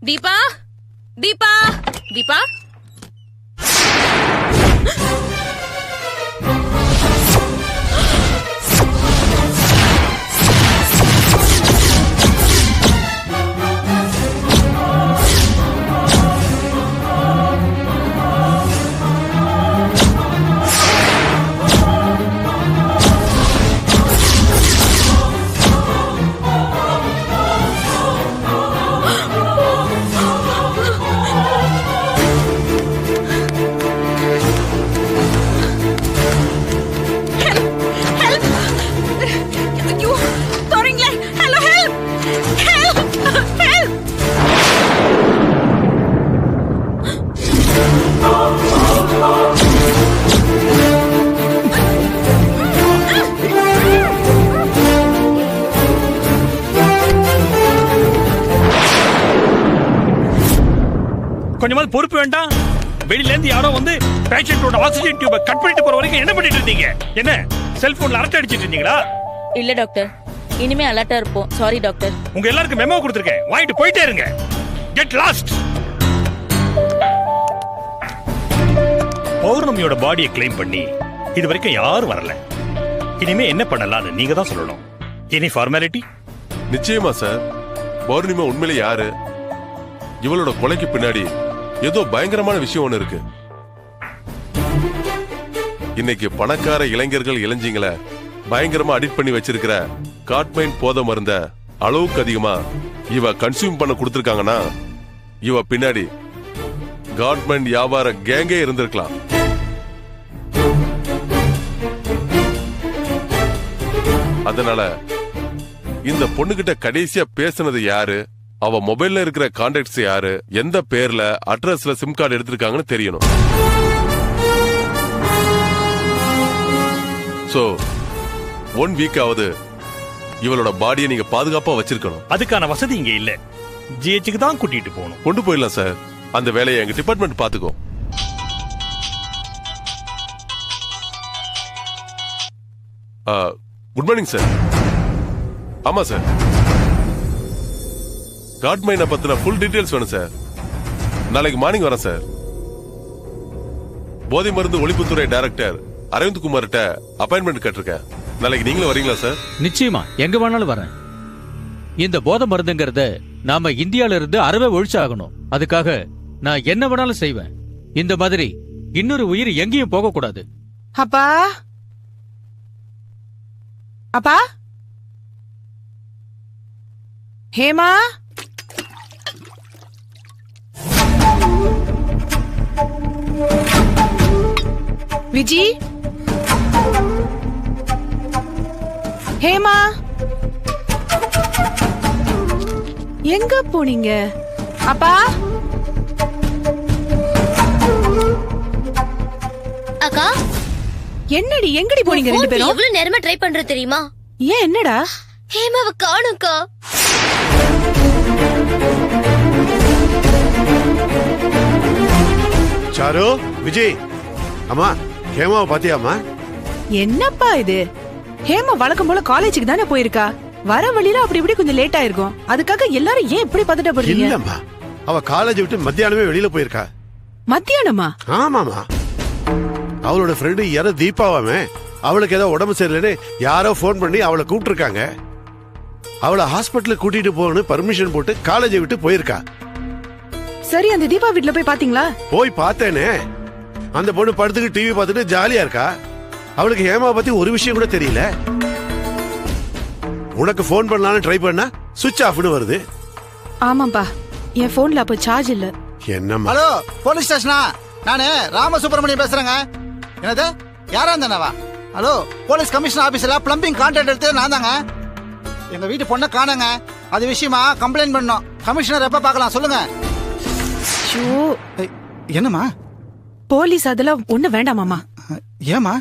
தீபா தீபா தீபா கொஞ்சமாவது பொறுப்பு வேண்டாம். வெளியில இருந்து யாரோ வந்து பேஷண்டோட ஆக்சிஜன் டியூபை கட் பண்ணிட்டு போற வரைக்கும் என்ன பண்ணிட்டு இருந்தீங்க? என்ன செல்போன்ல அரட்டை அடிச்சிட்டு இருந்தீங்களா? இல்ல டாக்டர், இனிமே அலர்ட்டா இருப்போம். Sorry doctor. உங்க எல்லாருக்கும் மெமோ கொடுத்திருக்கேன், வாங்கிட்டு போயிட்டே இருங்க. Get lost. பௌர்ணமியோட பாடியை கிளைம் பண்ணி இது வரைக்கும் யாரும் வரல. இனிமே என்ன பண்ணலாம்னு நீங்க தான் சொல்லணும். Any formality? நிச்சயமா சார். பௌர்ணமி உண்மையிலே யாரு? இவளோட கொலைக்கு பின்னாடி ஏதோ பயங்கரமான விஷயம் ஒண்ணு இருக்கு. இன்னைக்கு பணக்கார இளைஞர்கள் இளைஞங்களை பயங்கரமா அடிக்ட் பண்ணி வச்சிருக்கிற காட்மைன் போத மருந்த அளவுக்கு அதிகமா இவ கன்சியூம் பண்ண கொடுத்திருக்காங்கன்னா இவ பின்னாடி காட்மைன் வியாபார கேங்கே இருந்திருக்கலாம். அதனால இந்த பொண்ணுகிட்ட கடைசியா பேசினது யாரு, அவ மொபைல்ல இருக்கிற கான்டாக்ட்ஸ் யாரு, எந்த பேர்ல அட்ரஸ்ல சிம் கார்டு எடுத்திருக்காங்கன்னு தெரியணும். சோ 1 வீக் ஆவது இவளோட பாடியை நீங்க பாதுகாப்பா வச்சிருக்கணும். அதுக்கான வசதி இங்க இல்ல. ஜிஹெச்சுக்கு தான் கூட்டிட்டு போகணும். கொண்டு போயிடலாம் சார். அந்த வேலையை எங்க டிபார்ட்மெண்ட் பாத்துக்கோ. Good morning sir. ஆமா சார், காட்மைனை பத்தின ஃபுல் டீடைல்ஸ் வேணும் சார். நாளைக்கு மார்னிங் வரேன் சார். போதை மருந்து ஒழிப்புத்துறை டைரக்டர் அரவிந்த் குமார்ட்ட அப்பாயின்மெண்ட் கேட்டிருக்கேன். நாளைக்கு நீங்களும் வரீங்களா சார்? நிச்சயமா, எங்க வேணாலும் வரேன். இந்த போதை மருந்துங்கிறத நாம இந்தியால இருந்து அறவே ஒழிச்சாகணும். அதுக்காக நான் என்ன வேணாலும் செய்வேன். இந்த மாதிரி இன்னொரு உயிர் எங்கேயும் போக கூடாது. அப்பா அப்பா, ஹேமா, விஜி, ஹேமா, எங்க போனீங்க? அப்பா, அக்கா, என்னடி எங்கடி போனீங்க ரெண்டு பேரும்? எவ்வளவு நேரமா ட்ரை பண்ற தெரியுமா? ஏன், என்னடா? ஹேமாவை காணும்க்கா. சாரு, விஜய், அம்மா ஹேமாவை பாத்தியாமா? என்னப்பா இது? ஹேமா வழக்கம் போல காலேஜுக்கு தானே போயிருக்கா. வர வழியில அப்படி இப்படி கொஞ்சம் லேட் ஆயிருக்கும். அதுக்காக எல்லாரும் ஏன் இப்படி பதட்டப்படுறீங்க? இல்லம்மா, அவ காலேஜ் விட்டு மத்தியானமே வெளியில போயிருக்கா. மத்தியானமா? ஆமாமா, அவளோட ஃப்ரெண்டு யாரோ தீபாவாமே, அவளுக்கு ஏதோ உடம்பு சரியில்லைன்னு யாரோ போன் பண்ணி அவளை கூப்பிட்டு இருக்காங்க. அவளை ஹாஸ்பிட்டலுக்கு கூட்டிட்டு போகணும்னு பர்மிஷன் போட்டு காலேஜை விட்டு போயிருக்கா. சரி, அந்த தீபா வீட்டுல போய் பாத்தீங்களா? போய் பார்த்தேனே. அந்த பொண்ணு படுத்துக்கு டிவி பார்த்துட்டு ஜாலியா இருக்கா. அவளுக்கு ஹேமா பத்தி ஒரு விஷயம் கூட தெரியல. உனக்கு போன் பண்ணலான்னு ட்ரை பண்ணா சுவிட்ச் ஆஃப்னு வருது. ஆமாப்பா, என் போன்ல அப்ப சார்ஜ் இல்ல. என்னம்மா? ஹலோ, போலீஸ் ஸ்டேஷனா? நானு ராமசுப்ரமணியம் பேசுறேங்க. என்னது, யாரா இருந்தானவா? ஹலோ, போலீஸ் கமிஷனர் ஆபீஸ்ல பிளம்பிங் கான்ட்ராக்ட் எடுத்து நான் தாங்க. எங்க வீட்டு பொண்ணை காணுங்க. அது விஷயமா கம்ப்ளைண்ட் பண்ணோம். கமிஷனர் எப்ப பார்க்கலாம் சொல்லுங்க. என்னம்மா? போலீஸ் அதெல்லாம் ஒண்ணு வேண்டாமாமா. ஏமா?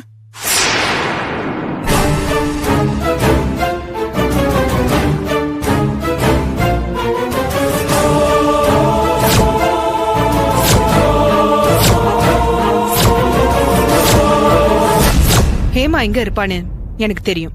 ஹேமா எங்க இருப்பான்னு எனக்கு தெரியும்.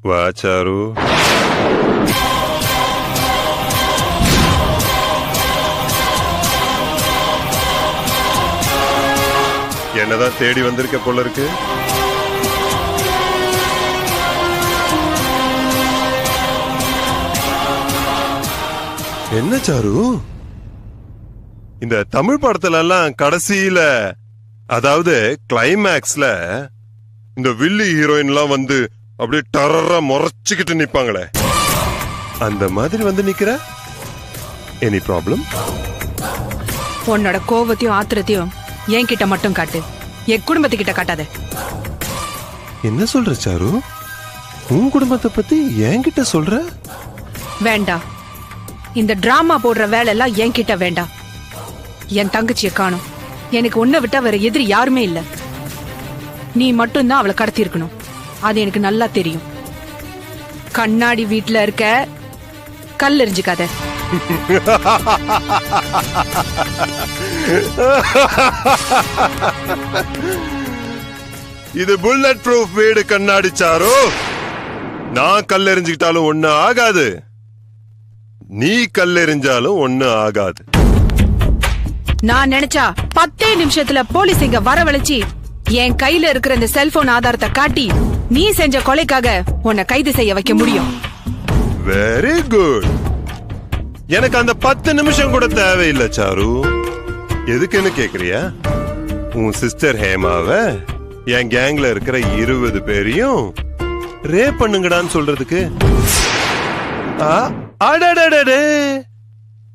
வா சாரு. என்னதான் தேடி வந்திருக்க போல இருக்கு. என்ன சாரு, இந்த தமிழ் படத்துல எல்லாம் கடைசியில, அதாவது கிளைமேக்ஸ்ல இந்த வில்லி ஹீரோயின் எல்லாம் வந்து அப்படியே டரரா முறைச்சுக்கிட்டு நிப்பாங்களே, அந்த மாதிரி வந்து நிக்கிற. Any problem? உன்னோட கோவத்தையும் ஆத்திரத்தையும் என்கிட்ட மட்டும் காட்டு, என் குடும்பத்துக்கிட்ட காட்டாத. என்ன சொல்ற சாரு? உன் குடும்பத்தை பத்தி என்கிட்ட சொல்ற? வேண்டாம், இந்த டிராமா போடுற வேலை எல்லாம் என்கிட்ட வேண்டாம். என் தங்கச்சியை காணும், எனக்கு உன்னை விட்டா வேற எதிரி யாருமே இல்ல. நீ மட்டும்தான் அவளை கடத்தி இருக்கணும், அது எனக்கு நல்லா தெரியும். கண்ணாடி வீட்டுல இருக்க கல் எரிஞ்சுக்காத. இது புல்லட் ப்ரூஃப் வீடு கண்ணாடி சாரு. நான் கல்லெறிஞ்சுக்கிட்டாலும் ஒண்ணு ஆகாது, நீ கல்லெறிஞ்சாலும் ஒண்ணு ஆகாது. நான் நினைச்சா 10 நிமிஷத்துல போலீஸ் இங்க வரவழைச்சு என் கையில இருக்கிற இந்த செல்போன் ஆதாரத்தை காட்டி நீ செஞ்ச கொலைக்காக உன்னை கைது செய்ய வைக்க முடியும். Very good. எனக்கு அந்த 10 நிமிஷம் கூட தேவையில்லை சாரு. எதுக்குன்னு கேக்குறியா? உன் சிஸ்டர் ஹேமாவ என் கேங்ல இருக்கிற 20 பேரையும் ரேப் பண்ணுங்கடான்னு சொல்றதுக்கு.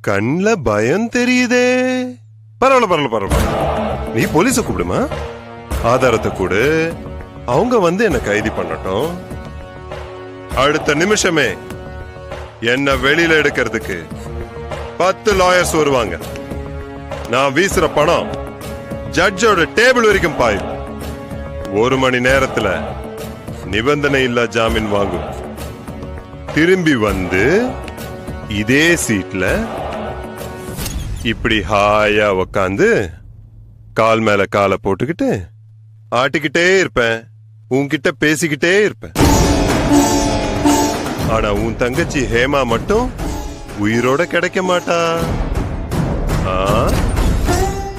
கண்ல பயம் தெரியுதே. பரவாயில்ல, நீ போலீஸ கூப்பிடுமா, ஆதாரத்தை கொடு, அவங்க வந்து என்ன கைது பண்ணட்டும். அடுத்த நிமிஷமே என்ன வெளியில எடுக்கிறதுக்கு 10 லாயர்ஸ் வருவாங்க. நான் வீசுற பணம் ஜட்ஜோட டேபிள் வரைக்கும் பாயும். 1 மணி நேரத்துல நிபந்தனை இல்ல ஜாமீன் வாங்கும். திரும்பி வந்து இதே சீட்ல இப்படி ஹாயா உக்காந்து கால் மேல காலை போட்டுக்கிட்டு ஆட்டிக்கிட்டே இருப்பேன், உன்கிட்ட பேசிக்கிட்டே இருப்பேன். ஆனா உன் தங்கச்சி ஹேமா மட்டும் உயிரோட கிடைக்க மாட்டா.